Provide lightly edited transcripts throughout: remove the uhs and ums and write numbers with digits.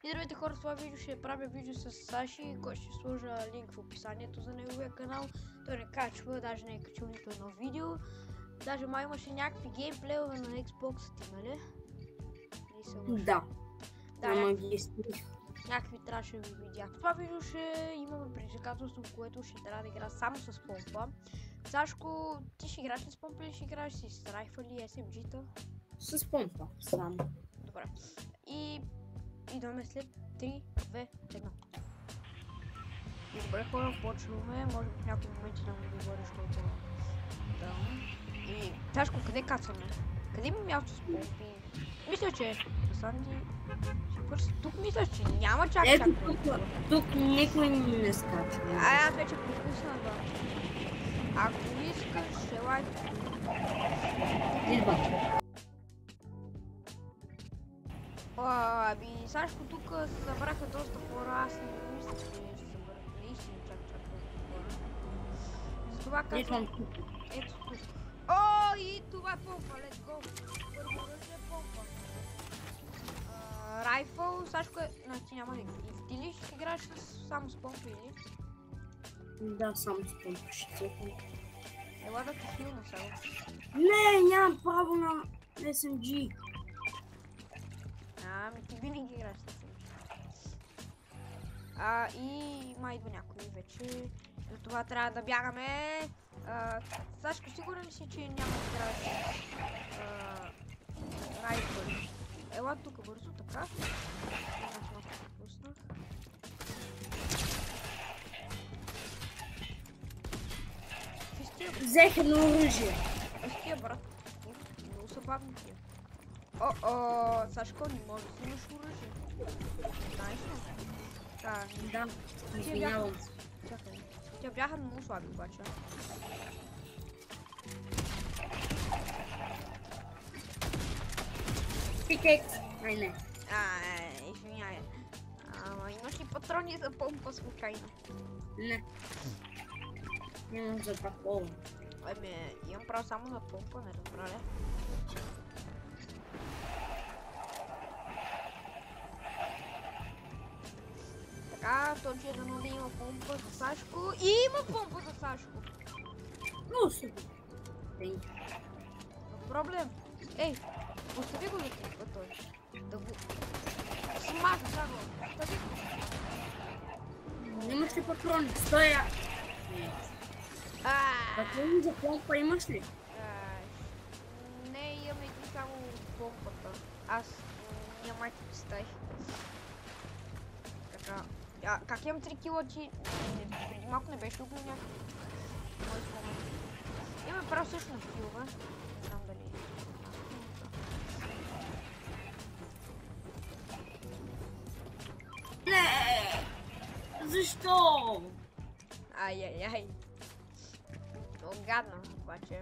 И здравейте хора, с това видео ще правя видео с Саши, който ще сложа линк в описанието за неговия канал. Той не качва, даже не е качил нито едно видео. Даже май имаше някакви геймплеове на Xbox ти, нали? Да. Ама ги изтрих. Някакви трашеви видях. В това видео ще имаме предизвикателство, в което ще трябва да игра само с помпа. Сашко, ти ще играеш ли с помпа или ще играеш с райфъл или SMG-та? С помпа, само. Добре. И идваме след 3, 2, 1. И добре хора, почваме. Може би в някои моменти да ми говориш, защото... Да. И Сашко, къде кацаме? Къде има място с помпи? Мисля, че... Тук мисля, че няма чак. Ето тук никой не скача. Аз вече пропуснах да. Ако искаш, ще лайк. Идва. Аби, Сашко, тук се събраха доста хора, аз не мисля, че ще съберат наистина чак хора. Затова казвам... Ето тук. О, и това е помпа, let's go. Първо оръжие помпа. Райфъл, Сашко е... Значи няма да игра. Ти ли ще играеш само с помпа или? Да, само с помпа ще цепам. Ела да те хилна сега. Не, нямам право на SMG. Ами ти винаги играеш с SMG. И май идва някой вече. Затова трябва да бягаме. Сашко, сигурен ли си, че няма да играеш райфъл? Ела тук бързо, така. Аз малко пропуснах. Взех едно оръжие. Стия, брат. Много са бавни тия. Сашко, не може да си имаш оръжие. Знаеш ли? Да, извинявам се. Чакай. Те бяха много слаби обаче. Пикекс. Ай, не. Извиняй. Ама имаш ли патрони за помпа случайно? Не. Нямам за такова. Ами, имам право само на помпа, не разбра ли? Така, точно едно да има помпа за Сашко. И има помпа за Сашко! Много супер. Проблем. Ей, остави го да тръгва той. Да го... Смажа, само. Остави го. Имаш ли патрони? Стоя. Патрони за помпа имаш ли? Не, имаме и само помпата. Аз нямам майки представи. Така. Как имам 3 кила, ти... Преди малко не беше убил някакъв. Мой спомен. Имаме право също на килове. Не знам дали... Не! Защо? Ай. Много гадно, обаче.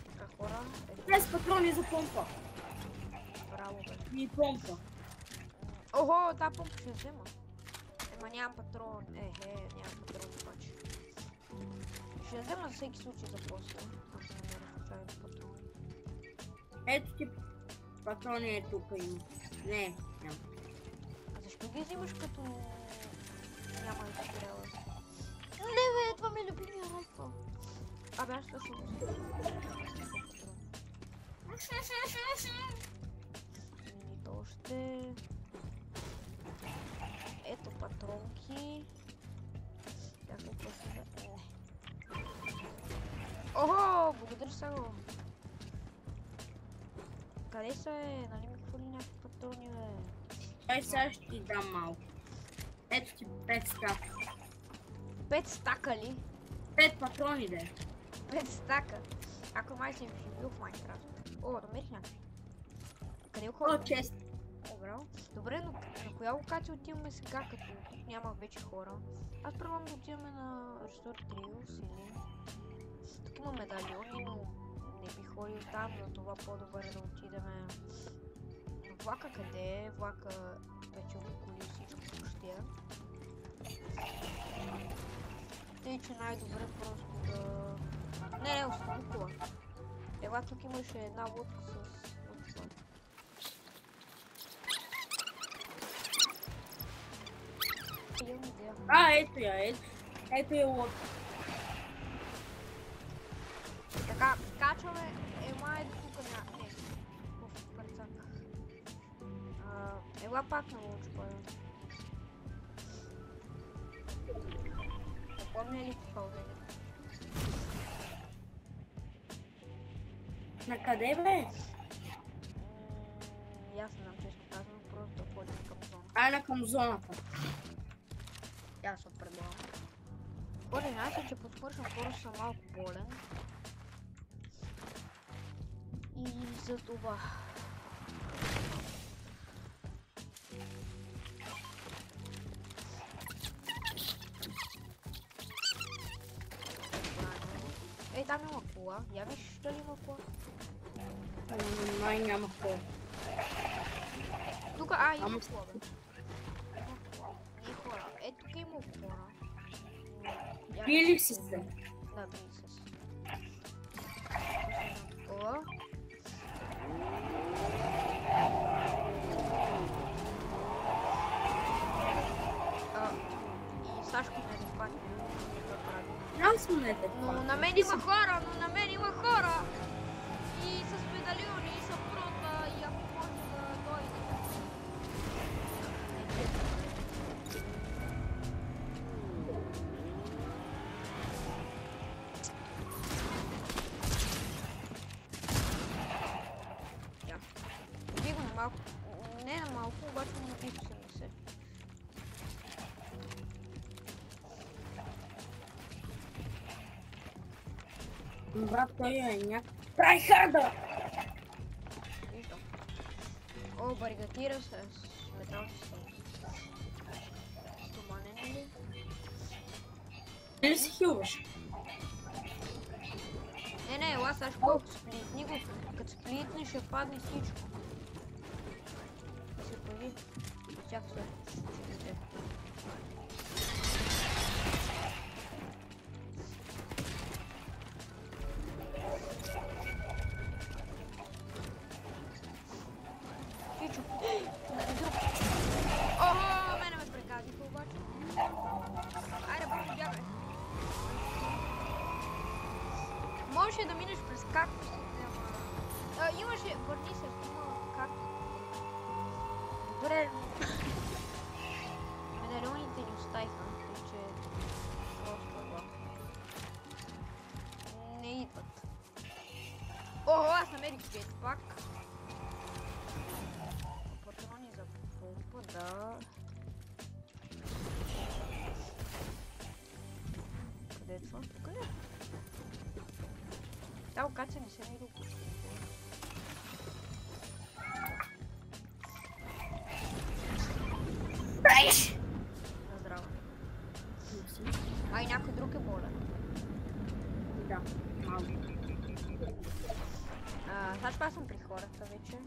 Така хора... Без патрони за помпа. Браво, бе. И помпа. Охо, тази помпа ще взема. Ема нямам патрон. Нямам патрон обаче. Ще взема за всеки случай за после. Ако не намеря случайно патрони. Ето ти патрони е тук има. Не, няма. А защо ги взимаш като... Няма да ти трябва? Не бе, това ми е любимия райфъл. Абе, аз ще съм мините още. Ето патронки. Някакво пъсове. Охо, благодаря сега. Къде са нали ми хвърли някакви патрони, бе? Ай, сега ще ти дам малко. Ето ти 5 стака. 5 стака ли? 5 патрони, де. 5 стака. Ако май си бил в Майнкрафт. Намерих някакви. Къде отходим? Чест. Браво. Добре, но на коя локация отиваме сега, като тук няма вече хора? Аз предлагам да отиваме на Restore Trios или... Тук има медальони, но не би ходил там, но това по-добре да отидеме... Влака къде е? Влака вече обиколи всичко почти. Тъй, че най-добре просто да... Не, остави кола. Ела, тук имаше една лодка с... Ето я, ето е лодка. Така, качваме, ела е тук не, в парцак. Ела пак на лодче, пойдем. Помня ли попълнение? На къде бе? Аз не знам, често казвам, просто да ходим към зона. Айде към зоната. Аз се предлагам. Боже, знаеш ли, че подскорошно скоро съм малко болен. И за това. Ей, там има кола. Я виж дали има кола. Май няма кола. Тук, има кола, бе. Има кола. Не хора. Е, тук има хора. Били си се. Да, били се. Такова. И Сашко не запали. Аз не те Но на мен има хора, И с медальони, и с прота, и ако може да дойде. Убий го на малко. Не на малко, обаче на 380. Брат, той е някакъв трайхарда! Виждам. О, баригатира се с метал систем. Стоманен ли? Или си хилваш? Не, ела Сашко, сплитни го. Като сплитни ще падне всичко. Се появи. От тях се. Чичо. Охо, мене ме преказиха обаче. Айде, бързо бягай. Можеше да минеш през кактусите, ама... имаше... Върни се, има кактус. Добре. Медальоните ни оставиха, че... Просто това. Не идват. Охо, аз намерих джетпак. Патрони за помпа, да. Къде е това? Тук ли? Та окача не се ми руку. На здраво. Ай, някой друг е болен. Да, малко. Сашко, аз съм при хората вече.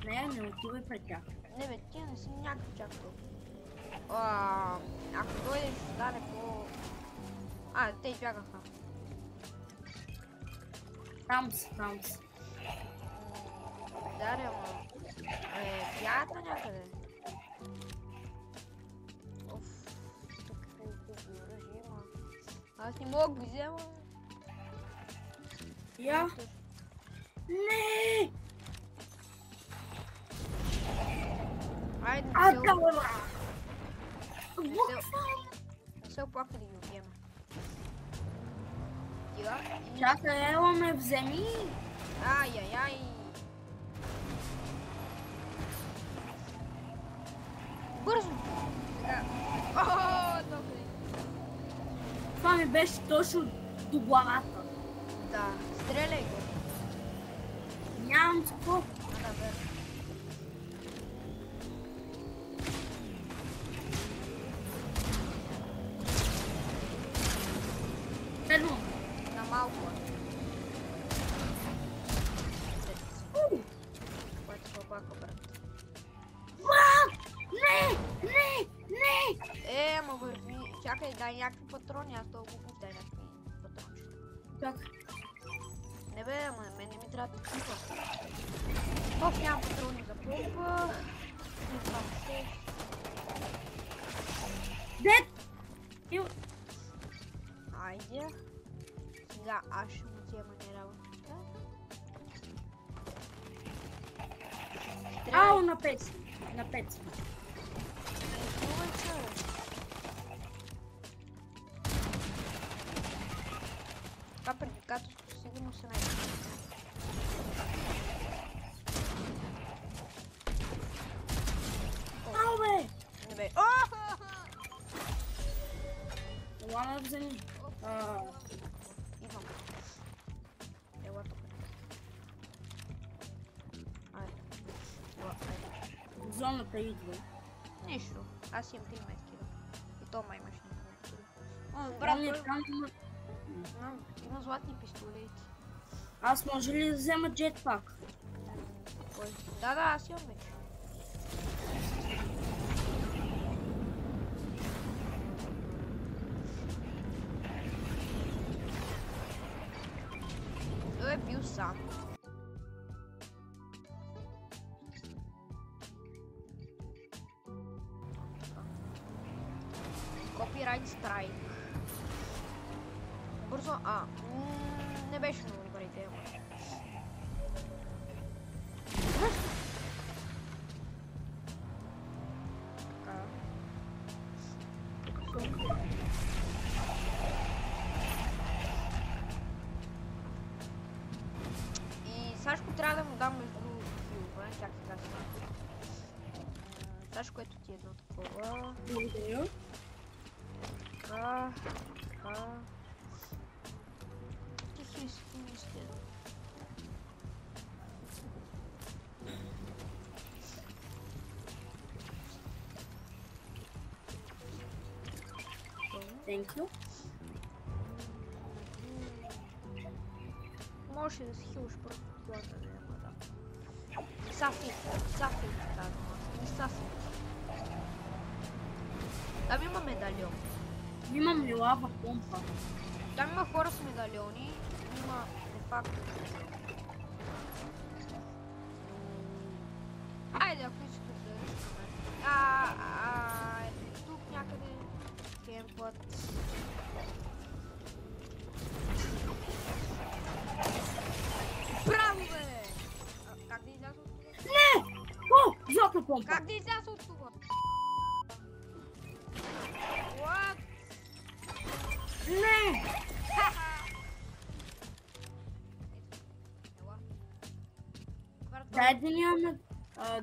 Не отивай пред тях. Не бе, тия не са някакви чак толкова. Ако дойдеш, ще стане по... те избягаха. Там си. Даря, ама... бягат на някъде. Оф, тук хубаво оръжие има. Аз не мога да го взема. Я? Не! Айде, не се оплака да ги убием. Чакай, ела ме вземи! Ай! Бързо! Сега. Толкова. Това ми беше точно до главата. Да, стреляй го. Нямам какво. Да, верно. Едно. На малко. Което се опака, брат. Не! Ама върви. Чакай, дай някакви патрони, аз толкова дай някакви патрончета. Чакай. Не бе, ама на мен не ми трябва такива. Нямам патрони за помпа. Не знам се. Дед! Айде. Сега аз ще му взема не работа. Ау, на 5. На 5. Това предизвикателство сигурно се найде. Ау, бе! Не бе. Ела ме вземи. Идвам. Ела тук. Айде. Ела, айде. Зоната идва. Нищо. Аз имам 3 метки. И то май имаш някакво. Брат, Брат, там има златни пистолети. аз може ли да взема джетпак? Кой? Да, аз имам меч. Той е бил сам. Copyright strike. Бързо, не беше много добра идея. И Сашко трябва да му дам между филове, как сега си. Сашко, ето ти едно такова. Благодаря. Така. Ти си мисля. Thank you. Можеш да си хилаш просто плата, да няма да. Сафи, казвам. Не сафи. Там има медальон. Имам ли лава помпа? Там има хора с медальони, има де-факто медальон. Айде, ако искаш да рискаме. Тук някъде кемпът. Браво, бе! Как да изляза от това? Не! О, златна помпа! Как да изляза от това? What? Не!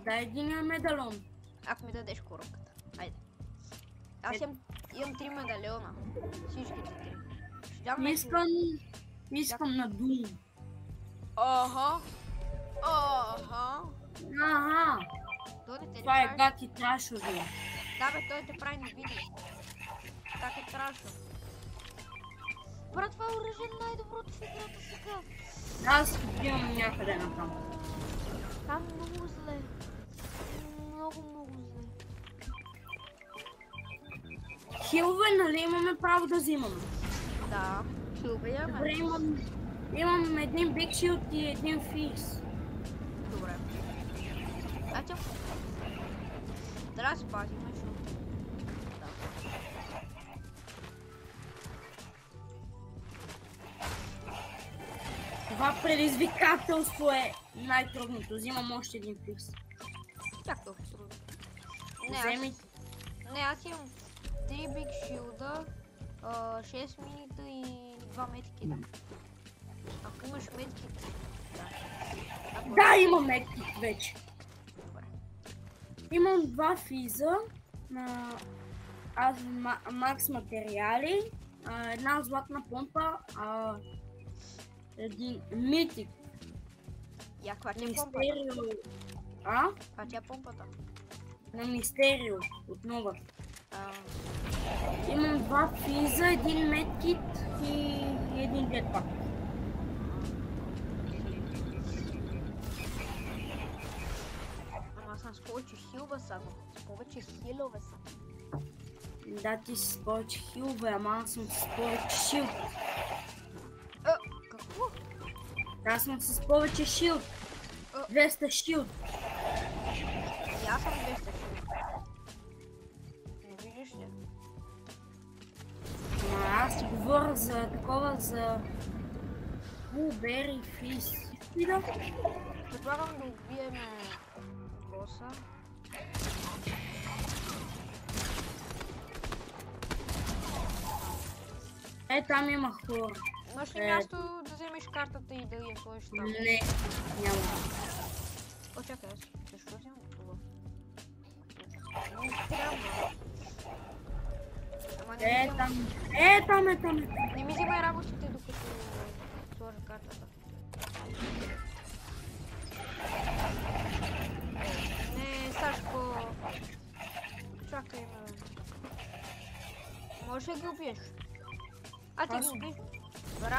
Дай единия медалон. Ако ми дадеш коробката. Айде. Аз имам 3 медальона. Всичките 3. Ще дам Искам на Дум. Ага. Ага. Това е гати трашови. Да, бе, той те прави на видео. Как е трашо. Брат, това оръжие е най-доброто в играта сега. Аз отивам някъде натам. Там много зле. Много зле. Хилове, нали имаме право да взимаме? Да, хилове имаме. Добре, имам един Big Shield и един Fizz. Добре. Трябва да се пазим, защото... Да. Това предизвикателство е най-трудното. Взимам още един Fizz. Как толкова трудно? Не, аз имам 3 Big Shield, 6 минита и 2 медкита. Ако имаш медкит, да. Да, имам медкит вече. Добре. Имам 2 Физа на Макс материали, една златна помпа, един митик. Я, каква ти е помпата? Каква ти е помпата? На Мистерио, отново. Имам 2 Физа, един медкит и един джетпак. Ама аз съм с повече хилове съм. С повече хилове съм. Да, ти си с повече хилове, ама аз съм с повече шилд. Какво? Аз съм с повече шилд. 200 шилд. И аз съм 200 шилд. Не виждаш ли? Strawberry Fizz. Вида? Предлагам да убием боса. Там има хора. Имаш ли място да вземеш картата и да я сложиш там? Не, няма. О, чакай, аз защо вземам това? Не трябва. Ама не Там. Не ми взимай работите, докато сложа картата. Не, Сашко. Чакай ме. Можеш ли да ги убиеш? А ти го уби.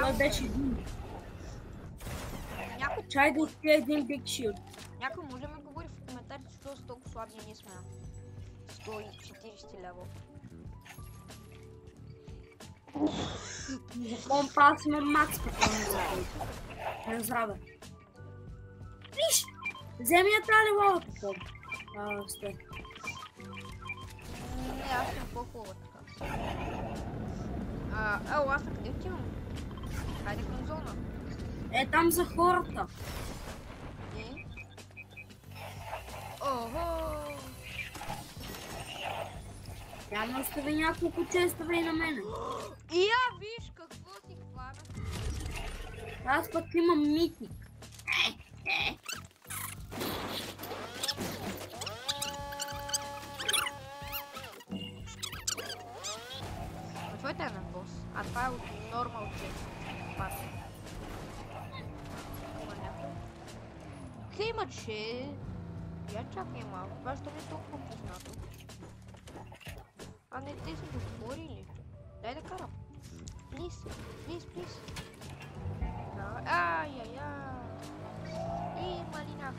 Той беше един. Чай да успия един Big Shield. Някой може да ме говори в коментарите, защо са толкова слаби, ние сме 140 лева. Помпа, аз имам макс патрони за който. Не здраве. Виж! Вземи я тази лава по сте. Не, аз съм по-хубава така. Ела, аз на къде отивам? Хайде към зона. Там за хората. И? Охо! Тя ме остави няколко честа и на мене. И я виж какво си хвана. Аз пък имам митик. Това е тайна бос. А това е от нормал чек. Пас. Има някой. Къде има че? Я чакай малко. Това ще ми е толкова познато. А не, те са го отворили. Дай да карам. Плиз. Ай-яй-яй. И малина.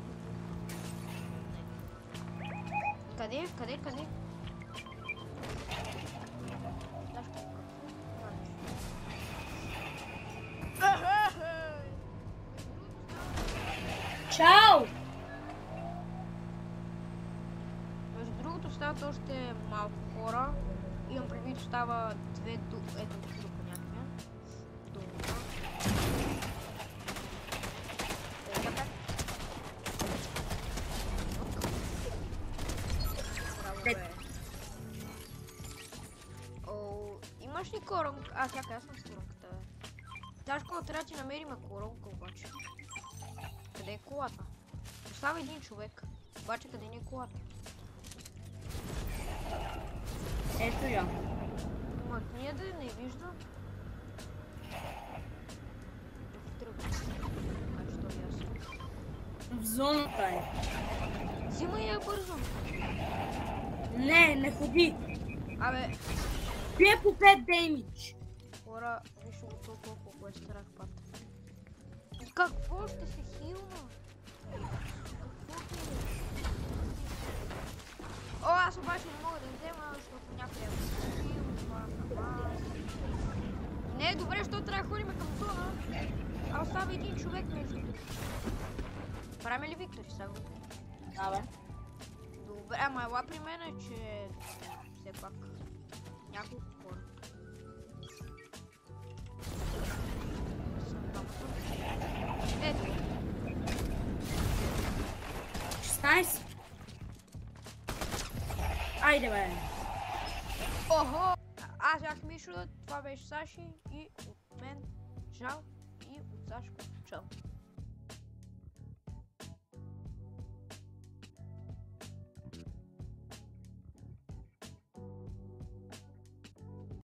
Къде? Чао! Между другото стават още малко хора. Имам предвид, остава две до... Ето тук някакви. Дума. Имаш ли коронка? А, чакай, аз съм с коронката. Тяжко трябва да ти намерим коронка обаче. Къде е колата? Остава един човек. Обаче къде ни е колата? Ето я. Ма, ние да не виждам. В зоната е. Взимай я бързо. Не ходи. Абе, Бие по 5 демидж. хора, виж го толкова колко е страх пат. И какво ще се хилна? Какво ти е? О, аз обаче не мога да взема, защото някой е хилва. Не, добре, защото трябва да ходим към зона. А остава един човек между тук. Правим ли Виктори сега? Да, бе. Добре, ама ела при мен, че все пак няколко хора. Ето. 16. Айде, бе. Охо! Аз бях Мишо, това беше Саши и от мен Жал и от Сашко Чал.